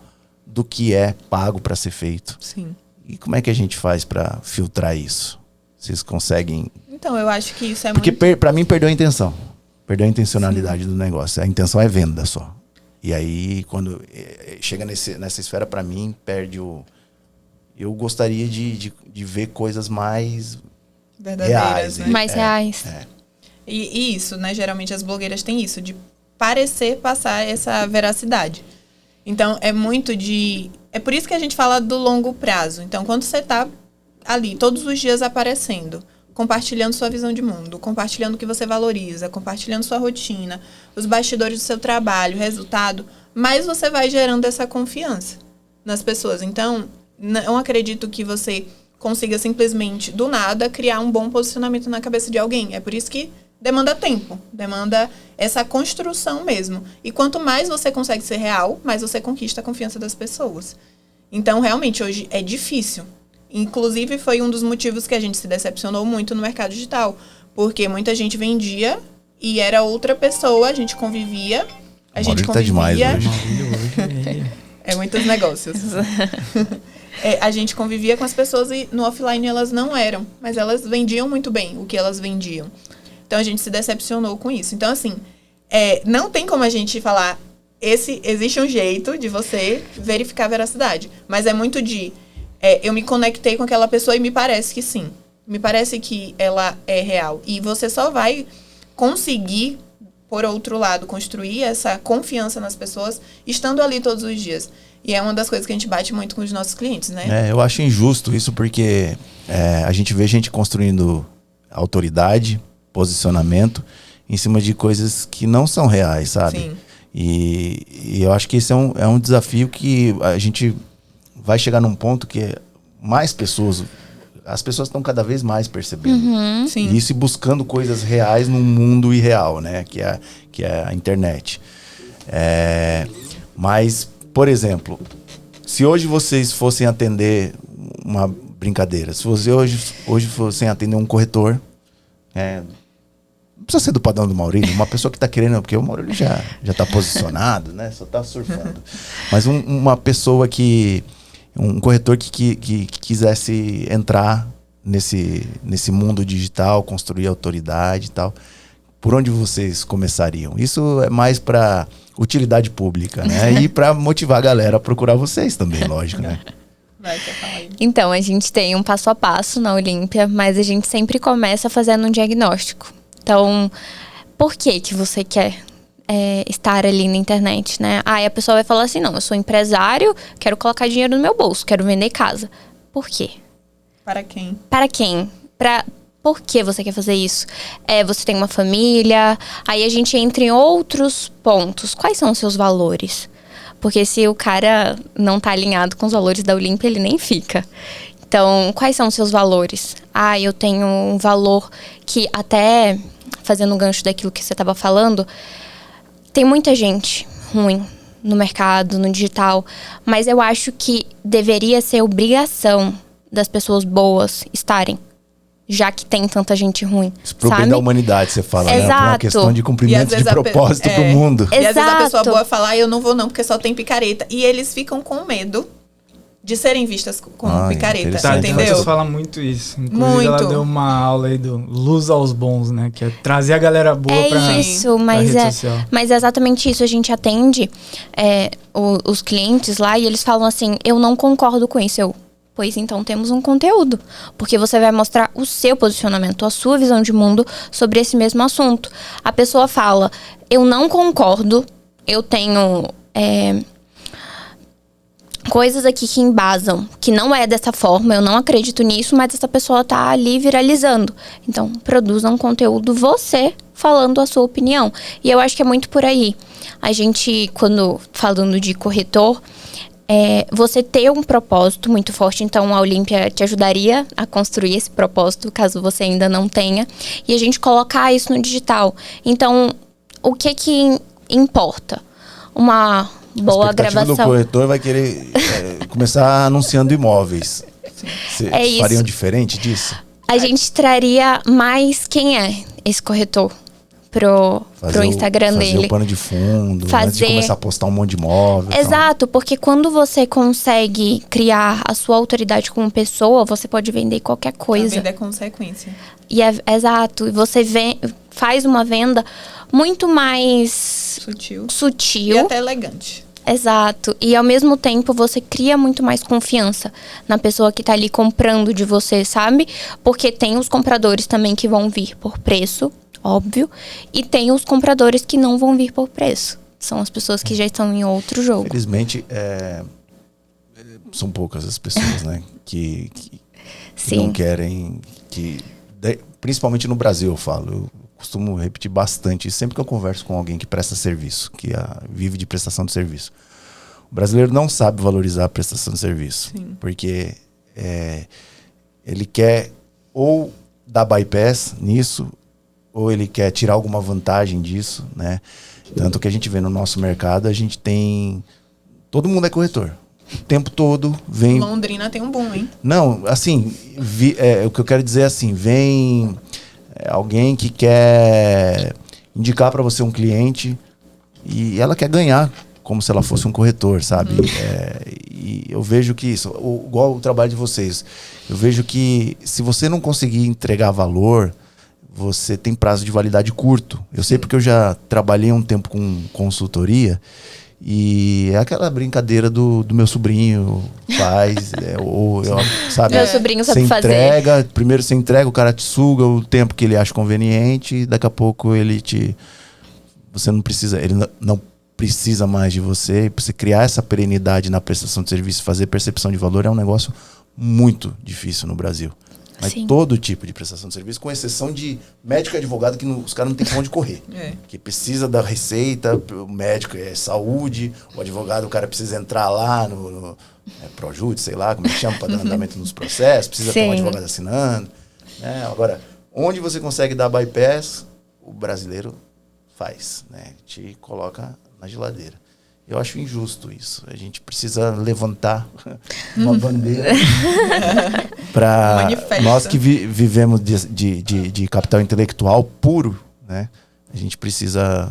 do que é pago para ser feito. Sim. E como é que a gente faz para filtrar isso? Vocês conseguem? Então, eu acho que isso é porque muito... para mim perdeu a intenção. Perdeu a intencionalidade do negócio. A intenção é venda só. E aí, quando chega nessa esfera, para mim, perde o... Eu gostaria de ver coisas mais verdadeiras, reais. né? Mais reais. E isso, né? Geralmente as blogueiras têm isso, de parecer passar essa veracidade. Então, é muito de... É por isso que a gente fala do longo prazo. Então, quando você tá ali, todos os dias aparecendo, compartilhando sua visão de mundo, compartilhando o que você valoriza, compartilhando sua rotina, os bastidores do seu trabalho, o resultado, mais você vai gerando essa confiança nas pessoas. Então, não acredito que você consiga simplesmente, do nada, criar um bom posicionamento na cabeça de alguém. É por isso que demanda tempo, demanda essa construção mesmo. E quanto mais você consegue ser real, mais você conquista a confiança das pessoas. Então, realmente, hoje é difícil. Inclusive, foi um dos motivos que a gente se decepcionou muito no mercado digital. Porque muita gente vendia e era outra pessoa, a gente convivia. A gente convivia... Tá demais hoje. É muitos negócios. A gente convivia com as pessoas e no offline elas não eram. Mas elas vendiam muito bem o que elas vendiam. Então, a gente se decepcionou com isso. Então, assim, não tem como a gente falar... Existe um jeito de você verificar a veracidade. Mas é muito de... eu me conectei com aquela pessoa e me parece que sim. Me parece que ela é real. E você só vai conseguir, por outro lado, construir essa confiança nas pessoas estando ali todos os dias. E é uma das coisas que a gente bate muito com os nossos clientes, né? Eu acho injusto isso porque a gente vê gente construindo autoridade, posicionamento em cima de coisas que não são reais, sabe? Sim. E eu acho que esse é um desafio que a gente vai chegar num ponto que mais pessoas... As pessoas estão cada vez mais percebendo Sim. isso e buscando coisas reais num mundo irreal, né? Que é a internet. Mas, por exemplo, se hoje vocês fossem atender uma brincadeira, se você hoje fossem atender um corretor, não precisa ser do padrão do Maurílio, uma pessoa que está querendo, porque o Maurílio já está posicionado, né? Só está surfando. Mas uma pessoa um corretor que quisesse entrar nesse mundo digital, construir autoridade e tal, por onde vocês começariam? Isso é mais para utilidade pública, né? E para motivar a galera a procurar vocês também, lógico, né? Então, a gente tem um passo a passo na Olímpia, mas a gente sempre começa fazendo um diagnóstico. Então, por que você quer estar ali na internet, né? Aí a pessoa vai falar assim, não, eu sou empresário, quero colocar dinheiro no meu bolso, quero vender casa. Por quê? Para quem? Para quem? Por que você quer fazer isso? Você tem uma família, aí a gente entra em outros pontos. Quais são os seus valores? Porque se o cara não tá alinhado com os valores da Olímpia, ele nem fica. Então, quais são os seus valores? Eu tenho um valor que, até fazendo um gancho daquilo que você estava falando, tem muita gente ruim no mercado, no digital, mas eu acho que deveria ser obrigação das pessoas boas estarem. Já que tem tanta gente ruim, Isso pro bem sabe? da humanidade, você fala, né? Por uma Exato. questão de E cumprimento às de vezes propósito pro mundo. E às vezes a pessoa Exato. boa fala, eu não vou não, porque só tem picareta. E eles ficam com medo de serem vistas como picareta, interessante. entendeu? Você fala muito isso. Inclusive, Muito. ela deu uma aula aí do luz aos bons, né? Que é trazer a galera boa pra isso, pra mas rede social. mas é exatamente isso. A gente atende os clientes lá e eles falam assim, eu não concordo com isso. Pois então temos um conteúdo. Porque você vai mostrar o seu posicionamento, a sua visão de mundo sobre esse mesmo assunto. A pessoa fala, eu não concordo, eu tenho coisas aqui que embasam, que não é dessa forma, eu não acredito nisso, mas essa pessoa tá ali viralizando. Então, produza um conteúdo você falando a sua opinião. E eu acho que é muito por aí. A gente, quando falando de corretor, você ter um propósito muito forte, então a Olímpia te ajudaria a construir esse propósito, caso você ainda não tenha, e a gente colocar isso no digital. Então, o que importa? Uma boa A expectativa gravação. do corretor vai querer começar anunciando imóveis. Vocês isso. fariam diferente disso? A gente traria mais quem é esse corretor pro Instagram fazer dele. o pano de fundo, antes de começar a postar um monte de imóvel. Exato, porque quando você consegue criar a sua autoridade como pessoa, você pode vender qualquer coisa. Vender é consequência. E exato, e você faz uma venda muito mais sutil. E até elegante. Exato. E ao mesmo tempo você cria muito mais confiança na pessoa que tá ali comprando de você, sabe? Porque tem os compradores também que vão vir por preço, óbvio. E tem os compradores que não vão vir por preço. São as pessoas que já estão em outro jogo. Felizmente, são poucas as pessoas, né? Que Sim. não querem... principalmente no Brasil, eu falo. Eu costumo repetir bastante. Sempre que eu converso com alguém que presta serviço, que vive de prestação de serviço. O brasileiro não sabe valorizar a prestação de serviço. Sim. Porque ele quer ou dar bypass nisso, ou ele quer tirar alguma vantagem disso, né? Tanto que a gente vê no nosso mercado, a gente tem... Todo mundo é corretor. O tempo todo vem... Londrina tem um boom, hein? Não, assim, o que eu quero dizer é assim, vem alguém que quer indicar para você um cliente e ela quer ganhar como se ela fosse um corretor, sabe? E eu vejo que isso, igual o trabalho de vocês, eu vejo que se você não conseguir entregar valor, você tem prazo de validade curto. Eu sei porque eu já trabalhei um tempo com consultoria e é aquela brincadeira do meu sobrinho faz, sabe? Meu sobrinho sabe fazer. Primeiro você entrega, o cara te suga o tempo que ele acha conveniente e daqui a pouco você não precisa, ele não precisa mais de você. E pra você criar essa perenidade na prestação de serviço, fazer percepção de valor é um negócio muito difícil no Brasil. Mas Sim. todo tipo de prestação de serviço, com exceção de médico e advogado, que os caras não tem pra onde correr. Que precisa da receita, o médico é saúde, o advogado, o cara precisa entrar lá no Projut, sei lá, como é que chama, para dar andamento nos processos, precisa ter um advogado assinando. Né? Agora, onde você consegue dar bypass, o brasileiro faz, né? Te coloca na geladeira. Eu acho injusto isso. A gente precisa levantar uma bandeira para nós que vivemos de capital intelectual puro, né? A gente precisa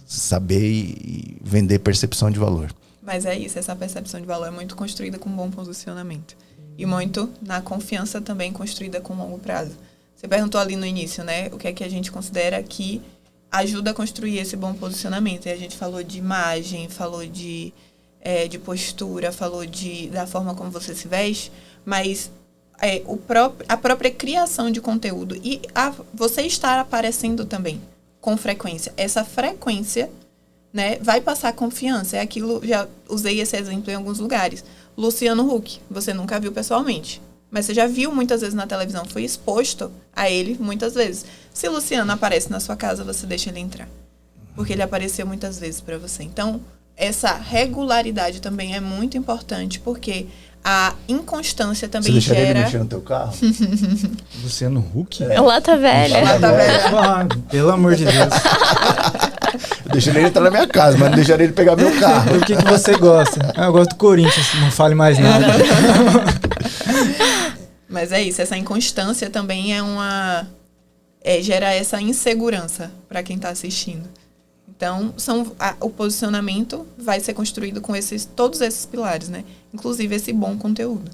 saber e vender percepção de valor. Mas é isso, essa percepção de valor é muito construída com um bom posicionamento. E muito na confiança também construída com longo prazo. Você perguntou ali no início, né? O que é que a gente considera que ajuda a construir esse bom posicionamento. E a gente falou de imagem, falou de postura, falou da forma como você se veste, mas a própria criação de conteúdo e você estar aparecendo também com frequência. Essa frequência, né, vai passar confiança. É aquilo, já usei esse exemplo em alguns lugares. Luciano Huck, você nunca viu pessoalmente, mas você já viu muitas vezes na televisão, foi exposto a ele muitas vezes. Se Luciano aparece na sua casa, você deixa ele entrar. Porque ele apareceu muitas vezes para você. Então, essa regularidade também é muito importante, porque a inconstância também Você gera... deixaria ele mexer no teu carro? Luciano Huck? Lata velha. Lata velha. Pelo amor de Deus. Eu deixaria ele entrar na minha casa, mas não deixaria ele pegar meu carro. O que você gosta? Eu gosto do Corinthians, não fale mais nada. Mas é isso, essa inconstância também gera essa insegurança para quem está assistindo. Então, o posicionamento vai ser construído com todos esses pilares, né? Inclusive esse bom conteúdo.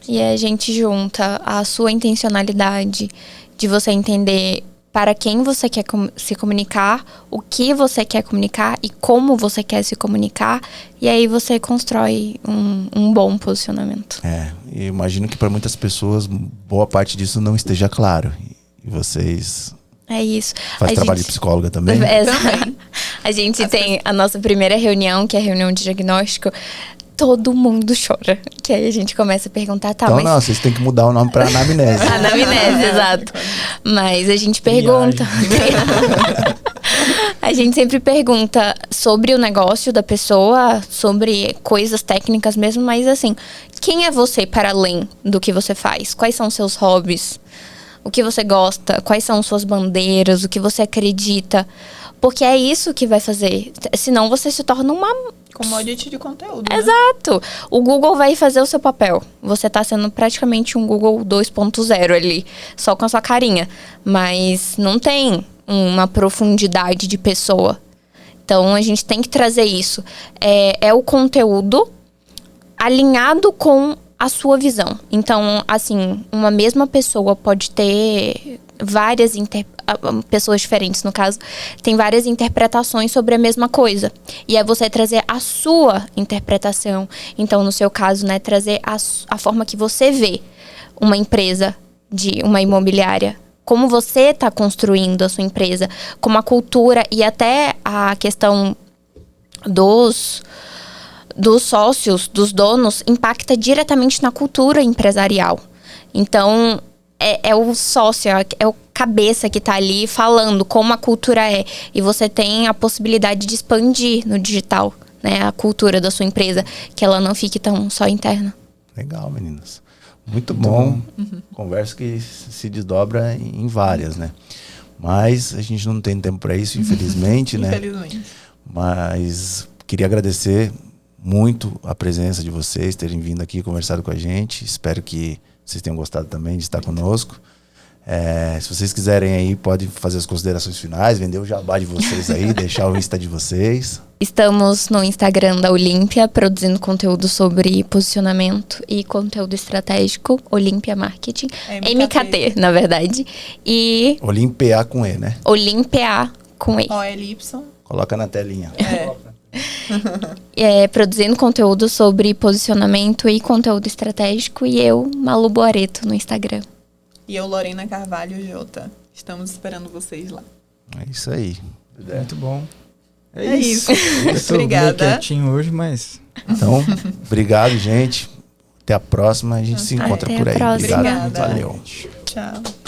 E a gente junta a sua intencionalidade de você entender para quem você quer se comunicar, o que você quer comunicar e como você quer se comunicar. E aí você constrói um bom posicionamento. E imagino que para muitas pessoas, boa parte disso não esteja claro. E vocês... É isso. Faz trabalho de psicóloga também? Também. A gente tem a nossa primeira reunião, que é a reunião de diagnóstico. Todo mundo chora. Que aí a gente começa a perguntar, tá, então mas... não, vocês têm que mudar o nome pra anamnese. Anamnese, exato. Mas a gente pergunta... A gente sempre pergunta sobre o negócio da pessoa, sobre coisas técnicas mesmo, mas assim, quem é você para além do que você faz? Quais são seus hobbies? O que você gosta? Quais são suas bandeiras? O que você acredita? Porque é isso que vai fazer. Senão você se torna uma... commodity de conteúdo, né? Exato. O Google vai fazer o seu papel. Você tá sendo praticamente um Google 2.0 ali, só com a sua carinha. Mas não tem uma profundidade de pessoa. Então, a gente tem que trazer isso. É o conteúdo alinhado com a sua visão. Então, assim, uma mesma pessoa pode ter várias pessoas diferentes, no caso, tem várias interpretações sobre a mesma coisa. E é você trazer a sua interpretação. Então, no seu caso, né, trazer a forma que você vê uma empresa, de uma imobiliária. Como você está construindo a sua empresa, como a cultura e até a questão dos sócios, dos donos, impacta diretamente na cultura empresarial. Então, é o sócio, é o cabeça que está ali falando como a cultura é. E você tem a possibilidade de expandir no digital, né, a cultura da sua empresa, que ela não fique tão só interna. Legal, meninas. Muito bom. Conversa que se desdobra em várias, né? Mas a gente não tem tempo para isso, infelizmente, né? Infelizmente. Mas queria agradecer muito a presença de vocês, terem vindo aqui e conversado com a gente. Espero que vocês tenham gostado também de estar conosco. Se vocês quiserem aí, pode fazer as considerações finais, vender o jabá de vocês aí, deixar o Insta de vocês. Estamos no Instagram da Olímpia, produzindo conteúdo sobre posicionamento e conteúdo estratégico, Olímpia Marketing. MKT, na verdade. E... Olímpia com E, né? Olímpia com E. OLY. Coloca na telinha. Produzindo conteúdo sobre posicionamento e conteúdo estratégico. E eu, Malu Boareto, no Instagram. E eu, Lorena Carvalho Jota. Estamos esperando vocês lá. É isso aí. Muito bom. É isso. Eu tô Obrigada. meio quietinho hoje, mas... Então, obrigado, gente. Até a próxima. A gente se encontra Até por a aí. próxima. Obrigado. Obrigada. Valeu. Tchau.